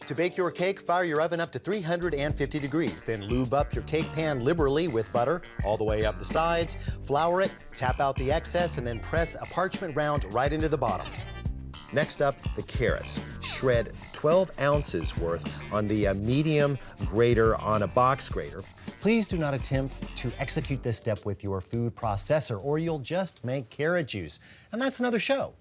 To bake your cake, fire your oven up to 350 degrees. Then lube up your cake pan liberally with butter all the way up the sides. Flour it, tap out the excess, and then press a parchment round right into the bottom. Next up, the carrots. Shred 12 ounces worth on the medium grater on a box grater. Please do not attempt to execute this step with your food processor or you'll just make carrot juice. And that's another show.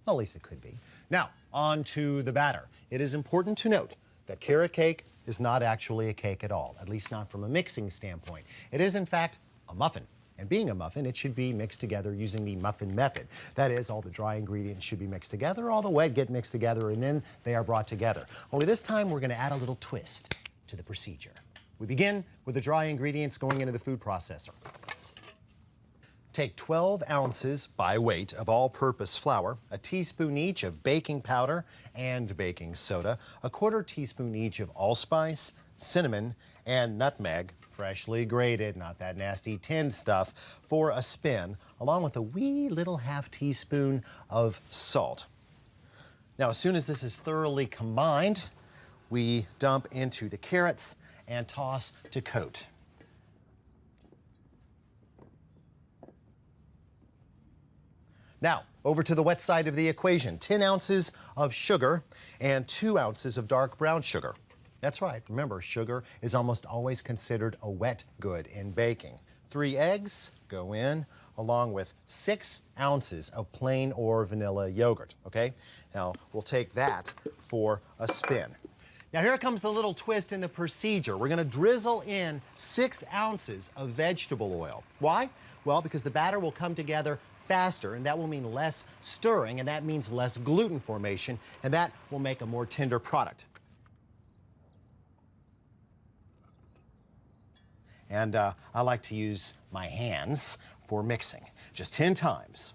Well, at least it could be. Now, on to the batter. It is important to note that carrot cake is not actually a cake at all, at least not from a mixing standpoint. It is, in fact, a muffin. And being a muffin, it should be mixed together using the muffin method. That is, all the dry ingredients should be mixed together, all the wet get mixed together, and then they are brought together. Only this time, we're going to add a little twist to the procedure. We begin with the dry ingredients going into the food processor. Take 12 ounces by weight of all-purpose flour, a teaspoon each of baking powder and baking soda, a quarter teaspoon each of allspice, cinnamon, and nutmeg, freshly grated, not that nasty tinned stuff, for a spin, along with a wee little half teaspoon of salt. Now, as soon as this is thoroughly combined, we dump into the carrots and toss to coat. Now, over to the wet side of the equation. 10 ounces of sugar and 2 ounces of dark brown sugar. That's right, remember, sugar is almost always considered a wet good in baking. 3 eggs go in, along with 6 ounces of plain or vanilla yogurt, okay? Now, we'll take that for a spin. Now, here comes the little twist in the procedure. We're gonna drizzle in 6 ounces of vegetable oil. Why? Well, because the batter will come together faster, and that will mean less stirring, and that means less gluten formation, and that will make a more tender product. And I like to use my hands for mixing, just 10 times.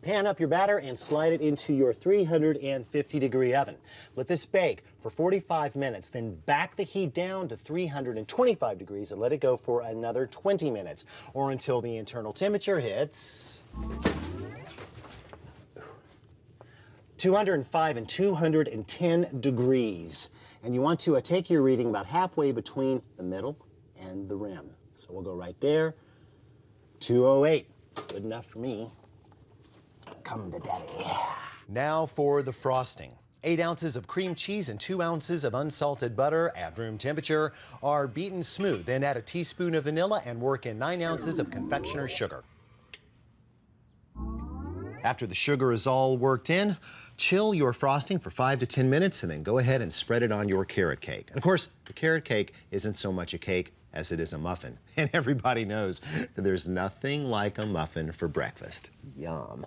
Pan up your batter and slide it into your 350-degree oven. Let this bake for 45 minutes, then back the heat down to 325 degrees and let it go for another 20 minutes, or until the internal temperature hits 205 and 210 degrees. And you want to take your reading about halfway between the middle and the rim. So we'll go right there, 208. Good enough for me. Come to daddy. Now for the frosting. 8 ounces of cream cheese and 2 ounces of unsalted butter at room temperature are beaten smooth. Then add a teaspoon of vanilla and work in 9 ounces of confectioner's sugar. After the sugar is all worked in, chill your frosting for 5 to 10 minutes and then go ahead and spread it on your carrot cake. And of course, the carrot cake isn't so much a cake as it is a muffin. And everybody knows that there's nothing like a muffin for breakfast. Yum.